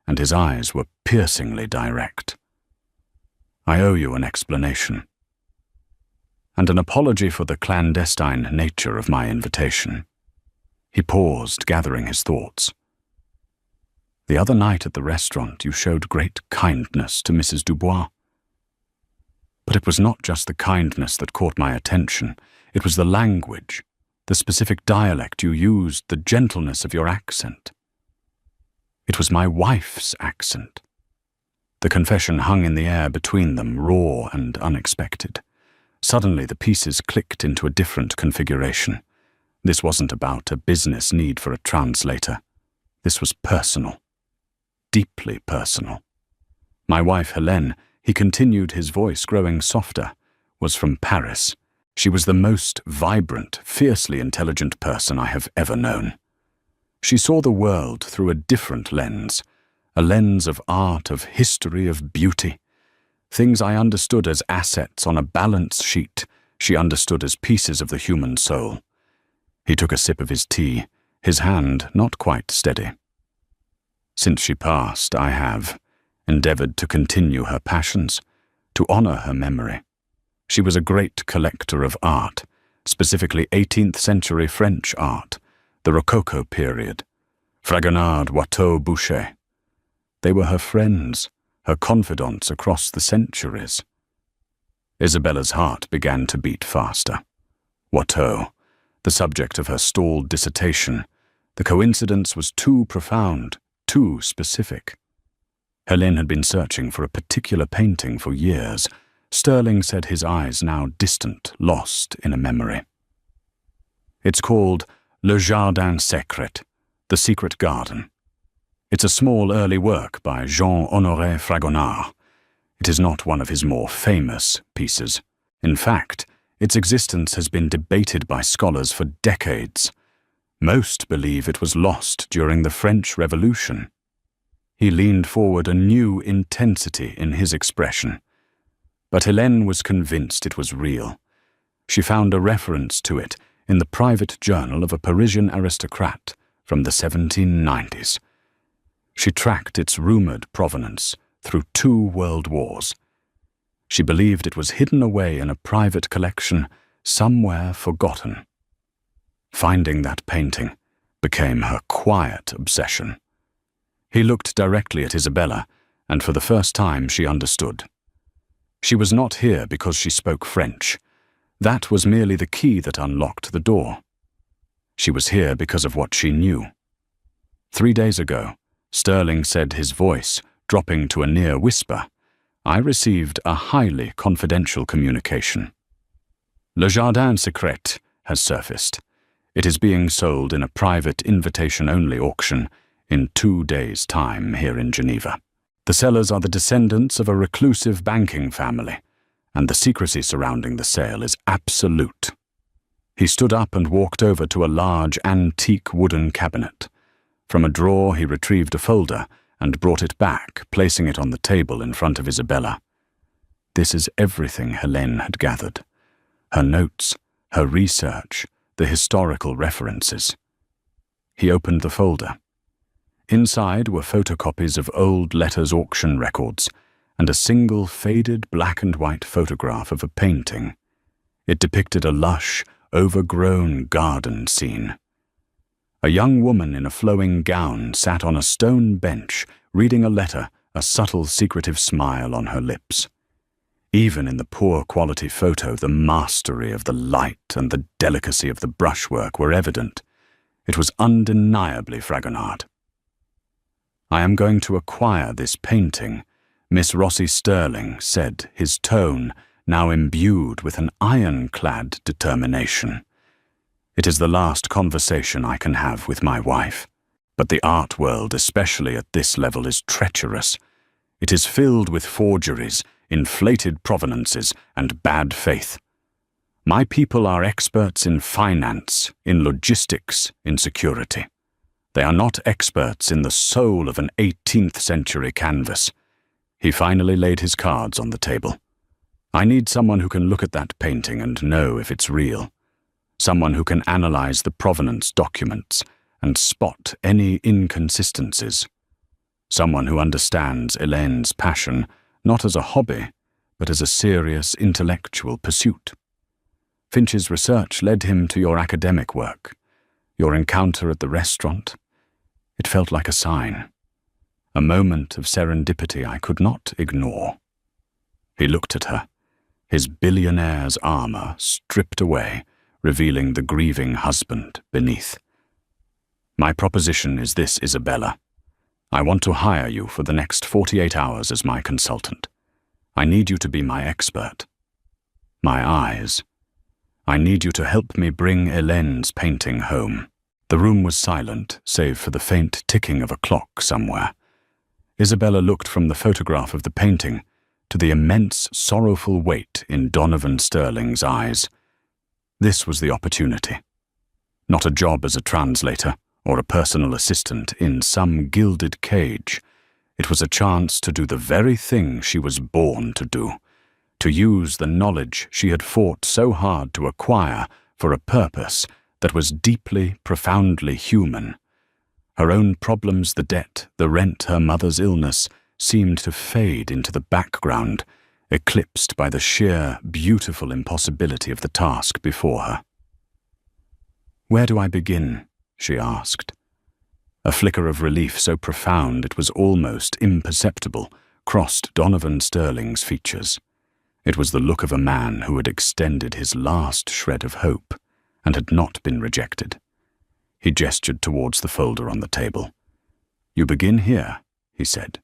A: and his eyes were piercingly direct. "I owe you an explanation, and an apology for the clandestine nature of my invitation." He paused, gathering his thoughts. "The other night at the restaurant, you showed great kindness to Mrs. Dubois. But it was not just the kindness that caught my attention. It was the language, the specific dialect you used, the gentleness of your accent. It was my wife's accent." The confession hung in the air between them, raw and unexpected. Suddenly the pieces clicked into a different configuration. This wasn't about a business need for a translator. This was personal. Deeply personal. "My wife, Helene," he continued, his voice growing softer, "was from Paris. She was the most vibrant, fiercely intelligent person I have ever known. She saw the world through a different lens, a lens of art, of history, of beauty. Things I understood as assets on a balance sheet, she understood as pieces of the human soul." He took a sip of his tea, his hand not quite steady. "Since she passed, I have endeavored to continue her passions, to honor her memory. She was a great collector of art, specifically 18th century French art, the Rococo period, Fragonard, Watteau, Boucher. They were her friends, her confidants across the centuries." Isabella's heart began to beat faster. Watteau, the subject of her stalled dissertation, the coincidence was too profound, too specific. Helene had been searching for a particular painting for years. Sterling said, his eyes now distant, lost in a memory. "It's called Le Jardin Secret, The Secret Garden. It's a small early work by Jean-Honoré Fragonard. It is not one of his more famous pieces. In fact, its existence has been debated by scholars for decades. Most believe it was lost during the French Revolution." He leaned forward, a new intensity in his expression. But Helene was convinced it was real. She found a reference to it in the private journal of a Parisian aristocrat from the 1790s. She tracked its rumored provenance through 2 world wars. She believed it was hidden away in a private collection somewhere forgotten. Finding that painting became her quiet obsession. He looked directly at Isabella, and for the first time she understood. She was not here because she spoke French. That was merely the key that unlocked the door. She was here because of what she knew. 3 days ago, Sterling said, his voice dropping to a near whisper, "I received a highly confidential communication. Le Jardin Secret has surfaced. It is being sold in a private invitation-only auction in 2 days' time here in Geneva. The sellers are the descendants of a reclusive banking family, and the secrecy surrounding the sale is absolute." He stood up and walked over to a large antique wooden cabinet. From a drawer he retrieved a folder and brought it back, placing it on the table in front of Isabella. This is everything Helene had gathered. Her notes, her research, the historical references. He opened the folder. Inside were photocopies of old letters auction records and a single faded black and white photograph of a painting. It depicted a lush, overgrown garden scene. A young woman in a flowing gown sat on a stone bench, reading a letter, a subtle, secretive smile on her lips. Even in the poor quality photo, the mastery of the light and the delicacy of the brushwork were evident. It was undeniably Fragonard. "I am going to acquire this painting Miss Rossi Sterling said, his tone now imbued with an ironclad determination. It is the last conversation I can have with my wife. But the art world, especially at this level, is treacherous. It is filled with forgeries, inflated provenances, and bad faith. My people are experts in finance, in logistics, in security. They are not experts in the soul of an 18th century canvas. He finally laid his cards on the table. I need someone who can look at that painting and know if it's real. Someone who can analyze the provenance documents and spot any inconsistencies. Someone who understands Hélène's passion not as a hobby, but as a serious intellectual pursuit. Finch's research led him to your academic work, your encounter at the restaurant. It felt like a sign, a moment of serendipity I could not ignore. He looked at her, his billionaire's armor stripped away, revealing the grieving husband beneath. My proposition is this, Isabella. I want to hire you for the next 48 hours as my consultant. I need you to be my expert. My eyes. I need you to help me bring Hélène's painting home. The room was silent, save for the faint ticking of a clock somewhere. Isabella looked from the photograph of the painting to the immense, sorrowful weight in Donovan Sterling's eyes. This was the opportunity. Not a job as a translator or a personal assistant in some gilded cage. It was a chance to do the very thing she was born to do, to use the knowledge she had fought so hard to acquire for a purpose that was deeply, profoundly human. Her own problems, the debt, the rent, her mother's illness, seemed to fade into the background, eclipsed by the sheer, beautiful impossibility of the task before her. "Where do I begin?" she asked. A flicker of relief so profound it was almost imperceptible crossed Donovan Sterling's features. It was the look of a man who had extended his last shred of hope and had not been rejected. He gestured towards the folder on the table. "You begin here," he said.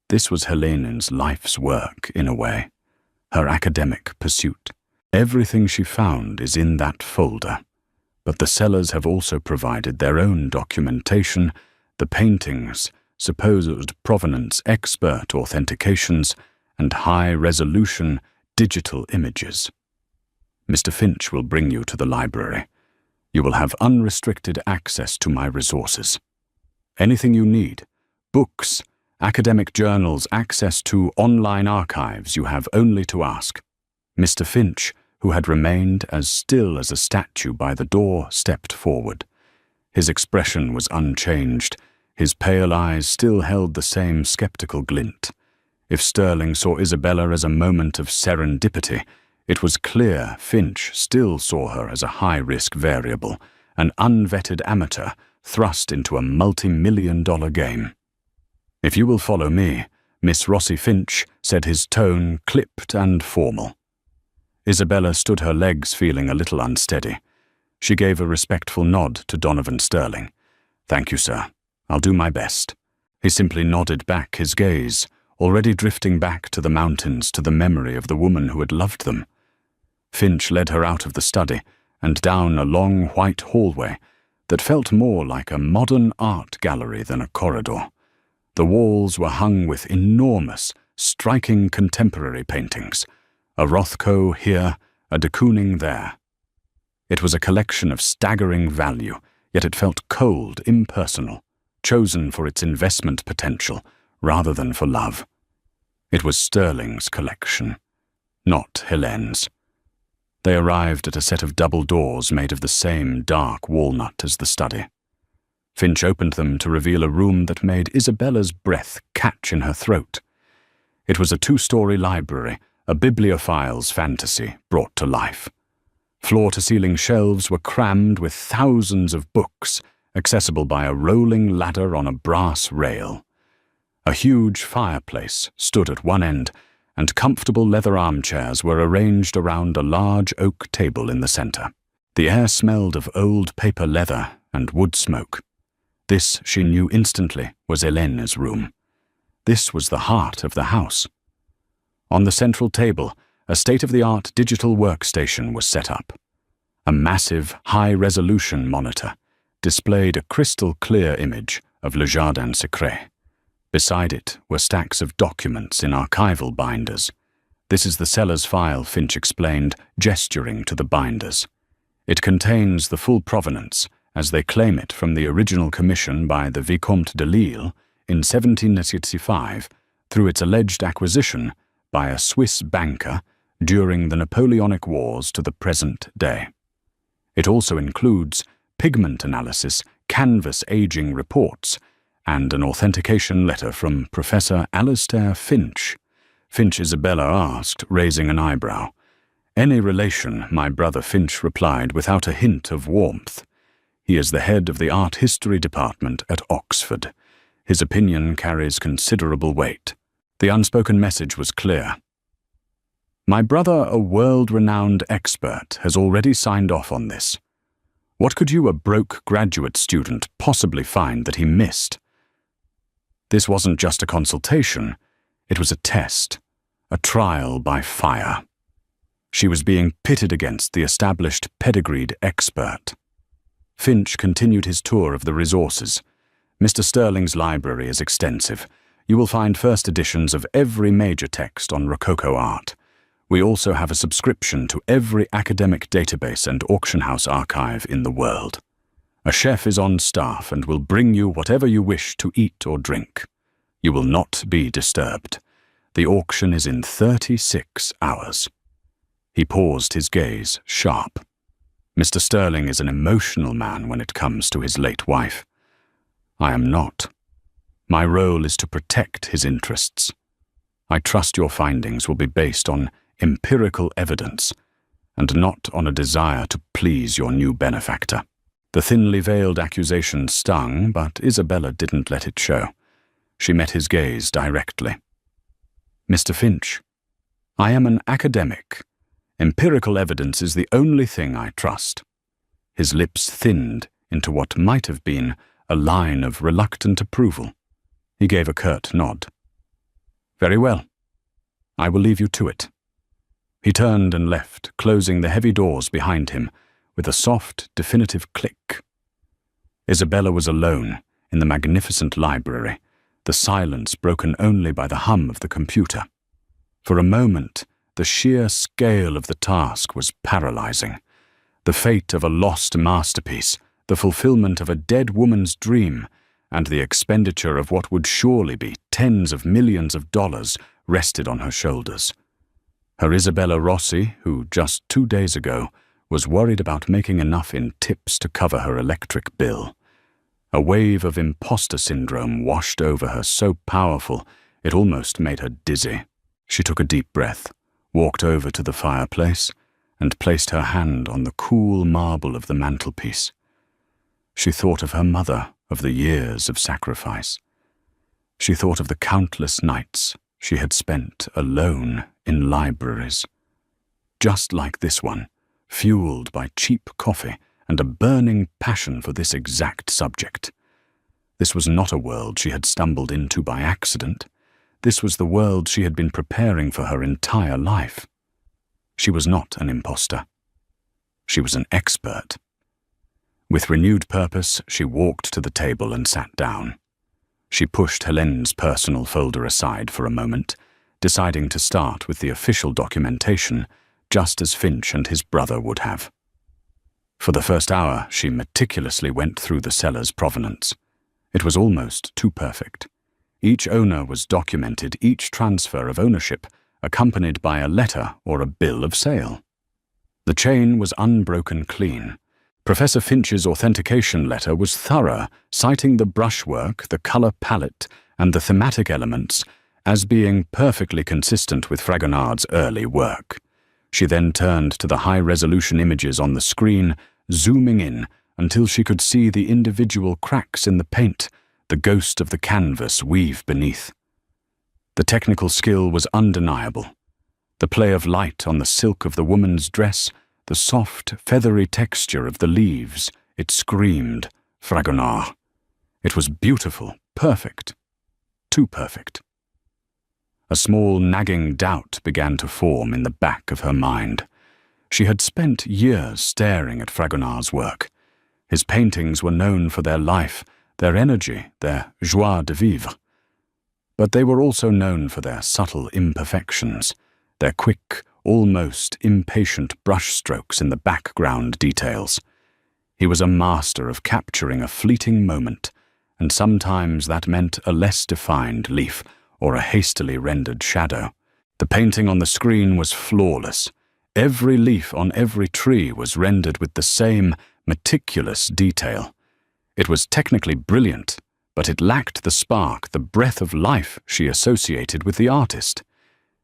A: This was Helene's life's work, in a way, her academic pursuit. Everything she found is in that folder, but the sellers have also provided their own documentation, the paintings, supposed provenance expert authentications, and high-resolution digital images. Mr. Finch will bring you to the library. You will have unrestricted access to my resources. Anything you need, books, academic journals, access to online archives, you have only to ask. Mr. Finch, who had remained as still as a statue by the door, stepped forward. His expression was unchanged. His pale eyes still held the same skeptical glint. If Sterling saw Isabella as a moment of serendipity, it was clear Finch still saw her as a high-risk variable, an unvetted amateur thrust into a multi-million-dollar game. "If you will follow me," Miss Rossi Finch said, his tone clipped and formal. Isabella stood her legs, feeling a little unsteady. She gave a respectful nod to Donovan Sterling. "Thank you, sir. I'll do my best." He simply nodded back his gaze, already drifting back to the mountains, to the memory of the woman who had loved them. Finch led her out of the study and down a long white hallway that felt more like a modern art gallery than a corridor. The walls were hung with enormous, striking contemporary paintings, a Rothko here, a de Kooning there. It was a collection of staggering value, yet it felt cold, impersonal, chosen for its investment potential rather than for love. It was Sterling's collection, not Helene's. They arrived at a set of double doors made of the same dark walnut as the study. Finch opened them to reveal a room that made Isabella's breath catch in her throat. It was a 2-story library, a bibliophile's fantasy brought to life. Floor-to-ceiling shelves were crammed with thousands of books, accessible by a rolling ladder on a brass rail. A huge fireplace stood at one end, and comfortable leather armchairs were arranged around a large oak table in the center. The air smelled of old paper leather and wood smoke. This, she knew instantly, was Helene's room. This was the heart of the house. On the central table, a state-of-the-art digital workstation was set up. A massive, high-resolution monitor displayed a crystal-clear image of Le Jardin Secret. Beside it were stacks of documents in archival binders. "This is the seller's file," Finch explained, gesturing to the binders. "It contains the full provenance, as they claim it from the original commission by the Vicomte de Lille in 1765 through its alleged acquisition by a Swiss banker during the Napoleonic Wars to the present day. It also includes pigment analysis, canvas aging reports, and an authentication letter from Professor Alistair Finch." Finch, Isabella asked, raising an eyebrow. "Any relation," my brother Finch replied without a hint of warmth. "He is the head of the art history department at Oxford. His opinion carries considerable weight." The unspoken message was clear. "My brother, a world-renowned expert, has already signed off on this. What could you, a broke graduate student, possibly find that he missed?" This wasn't just a consultation, it was a test, a trial by fire. She was being pitted against the established pedigreed expert. Finch continued his tour of the resources. "Mr. Sterling's library is extensive. You will find first editions of every major text on Rococo art. We also have a subscription to every academic database and auction house archive in the world. A chef is on staff and will bring you whatever you wish to eat or drink. You will not be disturbed. The auction is in 36 hours. He paused, his gaze sharp. "Mr. Sterling is an emotional man when it comes to his late wife. I am not. My role is to protect his interests. I trust your findings will be based on empirical evidence and not on a desire to please your new benefactor." The thinly veiled accusation stung, but Isabella didn't let it show. She met his gaze directly. "Mr. Finch, I am an academic. Empirical evidence is the only thing I trust." His lips thinned into what might have been a line of reluctant approval. He gave a curt nod. "Very well. I will leave you to it." He turned and left, closing the heavy doors behind him with a soft, definitive click. Isabella was alone in the magnificent library, the silence broken only by the hum of the computer. For a moment, the sheer scale of the task was paralyzing. The fate of a lost masterpiece, the fulfillment of a dead woman's dream, and the expenditure of what would surely be tens of millions of dollars rested on her shoulders. Her Isabella Rossi, who just 2 days ago was worried about making enough in tips to cover her electric bill. A wave of imposter syndrome washed over her so powerful it almost made her dizzy. She took a deep breath, walked over to the fireplace, and placed her hand on the cool marble of the mantelpiece. She thought of her mother, of the years of sacrifice. She thought of the countless nights she had spent alone in libraries. Just like this one, fueled by cheap coffee and a burning passion for this exact subject. This was not a world she had stumbled into by accident. This was the world she had been preparing for her entire life. She was not an imposter. She was an expert. With renewed purpose, she walked to the table and sat down. She pushed Helene's personal folder aside for a moment, deciding to start with the official documentation, just as Finch and his brother would have. For the first hour, she meticulously went through the seller's provenance. It was almost too perfect. Each owner was documented, each transfer of ownership accompanied by a letter or a bill of sale. The chain was unbroken clean. Professor Finch's authentication letter was thorough, citing the brushwork, the color palette, and the thematic elements as being perfectly consistent with Fragonard's early work. She then turned to the high-resolution images on the screen, zooming in until she could see the individual cracks in the paint, the ghost of the canvas weave beneath. The technical skill was undeniable. The play of light on the silk of the woman's dress, the soft, feathery texture of the leaves, it screamed Fragonard. It was beautiful, perfect, too perfect. A small nagging doubt began to form in the back of her mind. She had spent years staring at Fragonard's work. His paintings were known for their life, their energy, their joie de vivre. But they were also known for their subtle imperfections, their quick, almost impatient brushstrokes in the background details. He was a master of capturing a fleeting moment, and sometimes that meant a less defined leaf or a hastily rendered shadow. The painting on the screen was flawless. Every leaf on every tree was rendered with the same meticulous detail. It was technically brilliant, but it lacked the spark, the breath of life she associated with the artist.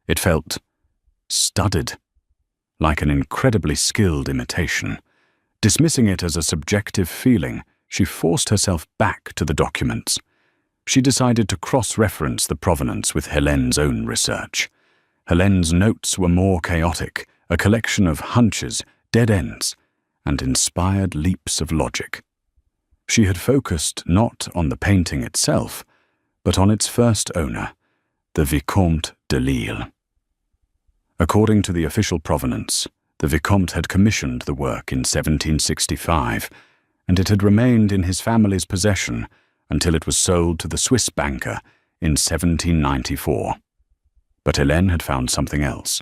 A: It felt studied, like an incredibly skilled imitation. Dismissing it as a subjective feeling, she forced herself back to the documents. She decided to cross-reference the provenance with Hélène's own research. Hélène's notes were more chaotic, a collection of hunches, dead ends, and inspired leaps of logic. She had focused not on the painting itself, but on its first owner, the Vicomte de Lille. According to the official provenance, the Vicomte had commissioned the work in 1765, and it had remained in his family's possession until it was sold to the Swiss banker in 1794. But Hélène had found something else.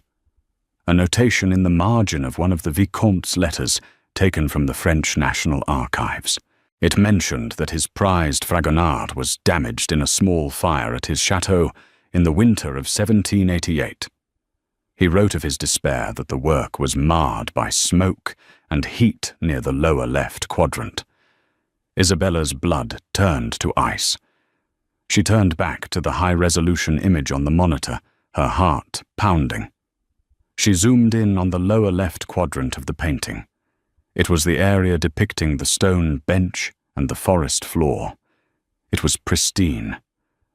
A: A notation in the margin of one of the Vicomte's letters taken from the French National Archives. It mentioned that his prized Fragonard was damaged in a small fire at his chateau in the winter of 1788. He wrote of his despair that the work was marred by smoke and heat near the lower left quadrant. Isabella's blood turned to ice. She turned back to the high-resolution image on the monitor, her heart pounding. She zoomed in on the lower left quadrant of the painting. It was the area depicting the stone bench and the forest floor. It was pristine.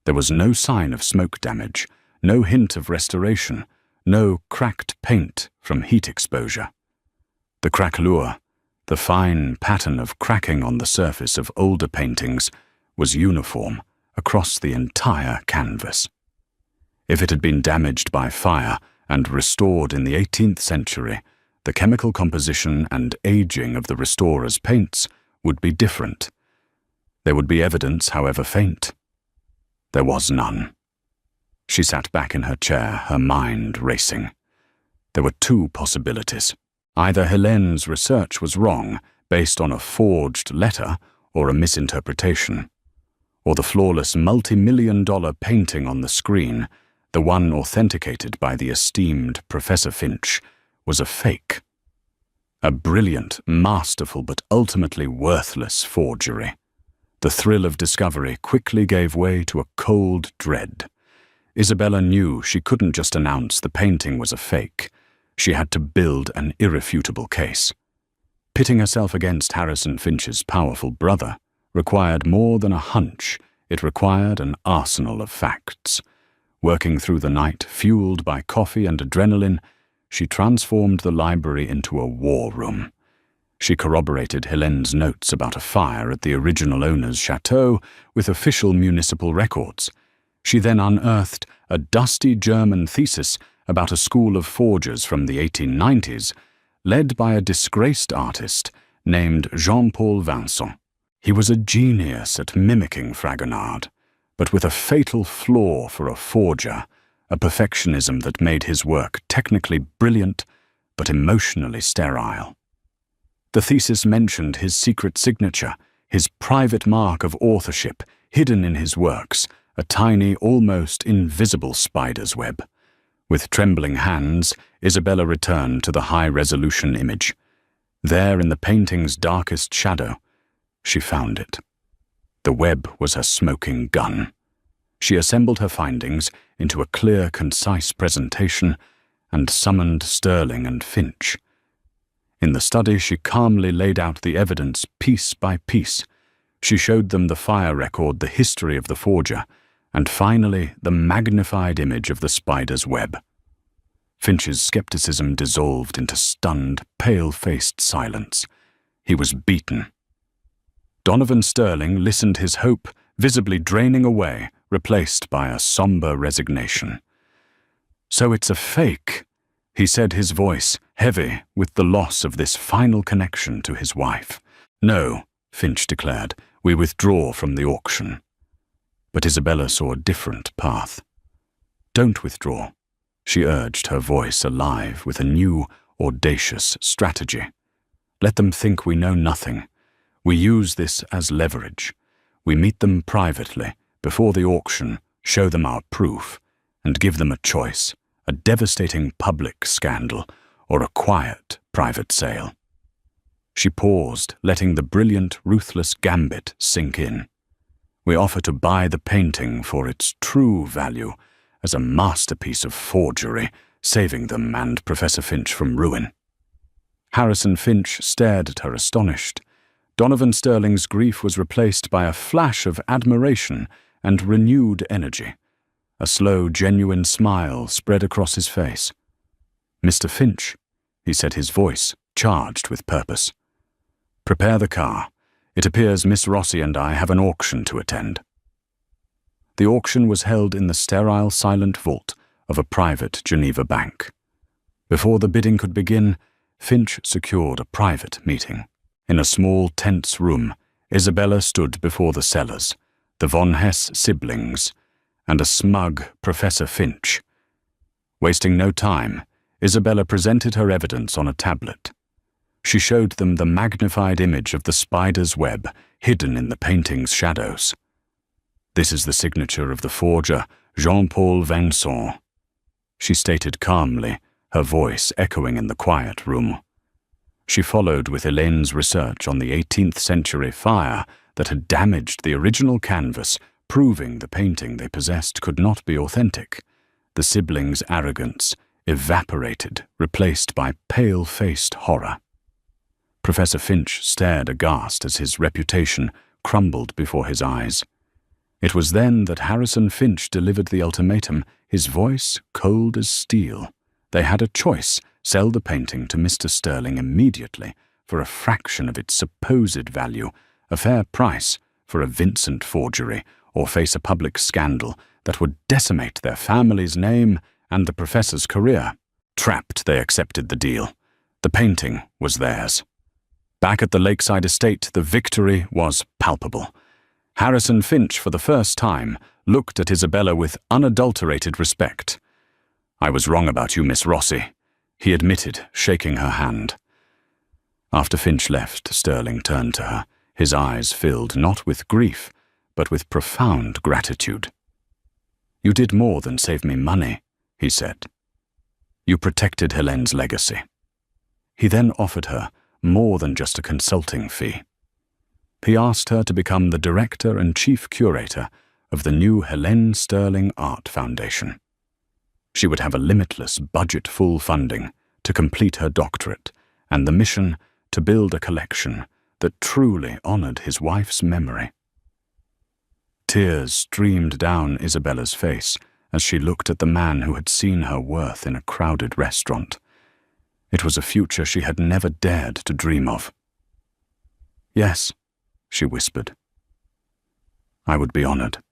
A: There was no sign of smoke damage, no hint of restoration, no cracked paint from heat exposure. The craquelure, the fine pattern of cracking on the surface of older paintings, was uniform across the entire canvas. If it had been damaged by fire and restored in the 18th century, the chemical composition and aging of the restorer's paints would be different. There would be evidence, however faint. There was none. She sat back in her chair, her mind racing. There were two possibilities. Either Hélène's research was wrong, based on a forged letter or a misinterpretation, or the flawless multi-million-dollar painting on the screen, the one authenticated by the esteemed Professor Finch, was a fake. A brilliant, masterful, but ultimately worthless forgery. The thrill of discovery quickly gave way to a cold dread. Isabella knew she couldn't just announce the painting was a fake. She had to build an irrefutable case. Pitting herself against Harrison Finch's powerful brother required more than a hunch. It required an arsenal of facts. Working through the night, fueled by coffee and adrenaline, she transformed the library into a war room. She corroborated Hélène's notes about a fire at the original owner's chateau with official municipal records. She then unearthed a dusty German thesis about a school of forgers from the 1890s, led by a disgraced artist named Jean-Paul Vincent. He was a genius at mimicking Fragonard, but with a fatal flaw for a forger, a perfectionism that made his work technically brilliant but emotionally sterile. The thesis mentioned his secret signature, his private mark of authorship hidden in his works, a tiny, almost invisible spider's web. With trembling hands, Isabella returned to the high-resolution image. There, in the painting's darkest shadow, she found it. The web was her smoking gun. She assembled her findings into a clear, concise presentation and summoned Sterling and Finch. In the study, she calmly laid out the evidence piece by piece. She showed them the fire record, the history of the forger, and finally the magnified image of the spider's web. Finch's skepticism dissolved into stunned, pale-faced silence. He was beaten. Donovan Sterling listened, his hope visibly draining away, replaced by a somber resignation. "So it's a fake," he said, his voice heavy with the loss of this final connection to his wife. "No," Finch declared, "we withdraw from the auction." But Isabella saw a different path. "Don't withdraw," she urged, her voice alive with a new, audacious strategy. "Let them think we know nothing. We use this as leverage. We meet them privately, before the auction, show them our proof, and give them a choice, a devastating public scandal, or a quiet private sale." She paused, letting the brilliant, ruthless gambit sink in. "We offer to buy the painting for its true value, as a masterpiece of forgery, saving them and Professor Finch from ruin." Harrison Finch stared at her astonished. Donovan Sterling's grief was replaced by a flash of admiration and renewed energy. A slow, genuine smile spread across his face. "Mr. Finch," he said, his voice charged with purpose. "Prepare the car. It appears Miss Rossi and I have an auction to attend." The auction was held in the sterile, silent vault of a private Geneva bank. Before the bidding could begin, Finch secured a private meeting. In a small, tense room, Isabella stood before the sellers, the Von Hess siblings, and a smug Professor Finch. Wasting no time, Isabella presented her evidence on a tablet. She showed them the magnified image of the spider's web hidden in the painting's shadows. "This is the signature of the forger, Jean-Paul Vincent," she stated calmly, her voice echoing in the quiet room. She followed with Hélène's research on the 18th century fire that had damaged the original canvas, proving the painting they possessed could not be authentic. The siblings' arrogance evaporated, replaced by pale-faced horror. Professor Finch stared aghast as his reputation crumbled before his eyes. It was then that Harrison Finch delivered the ultimatum, his voice cold as steel. They had a choice: sell the painting to Mr. Sterling immediately for a fraction of its supposed value, a fair price for a Vincent forgery, or face a public scandal that would decimate their family's name and the professor's career. Trapped, they accepted the deal. The painting was theirs. Back at the lakeside estate, the victory was palpable. Harrison Finch, for the first time, looked at Isabella with unadulterated respect. "I was wrong about you, Miss Rossi," he admitted, shaking her hand. After Finch left, Sterling turned to her, his eyes filled not with grief, but with profound gratitude. "You did more than save me money," he said. "You protected Hélène's legacy." He then offered her more than just a consulting fee. He asked her to become the director and chief curator of the new Hélène Sterling Art Foundation. She would have a limitless budget-full funding to complete her doctorate and the mission to build a collection that truly honored his wife's memory. Tears streamed down Isabella's face as she looked at the man who had seen her worth in a crowded restaurant. It was a future she had never dared to dream of. "Yes," she whispered. "I would be honored."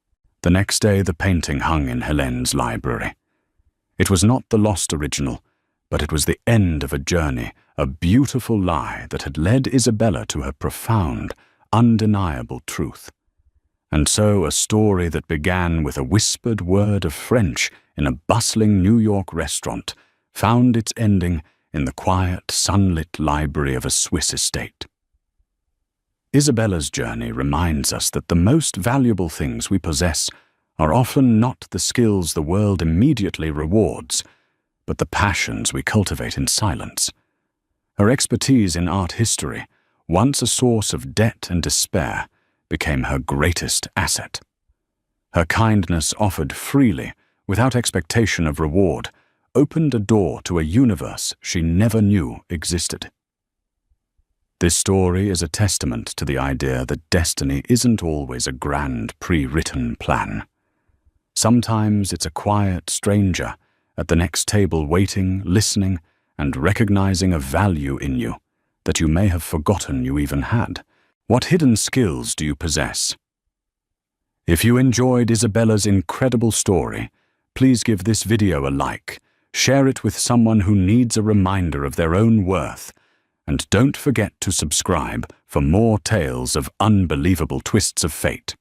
A: The next day the painting hung in Hélène's library. It was not the lost original, but it was the end of a journey, a beautiful lie that had led Isabella to her profound, undeniable truth. And so a story that began with a whispered word of French in a bustling New York restaurant found its ending in the quiet, sunlit library of a Swiss estate. Isabella's journey reminds us that the most valuable things we possess are often not the skills the world immediately rewards, but the passions we cultivate in silence. Her expertise in art history, once a source of debt and despair, became her greatest asset. Her kindness, offered freely, without expectation of reward, opened a door to a universe she never knew existed. This story is a testament to the idea that destiny isn't always a grand, pre-written plan. Sometimes it's a quiet stranger at the next table waiting, listening, and recognizing a value in you that you may have forgotten you even had. What hidden skills do you possess? If you enjoyed Isabella's incredible story, please give this video a like, share it with someone who needs a reminder of their own worth, and don't forget to subscribe for more tales of unbelievable twists of fate.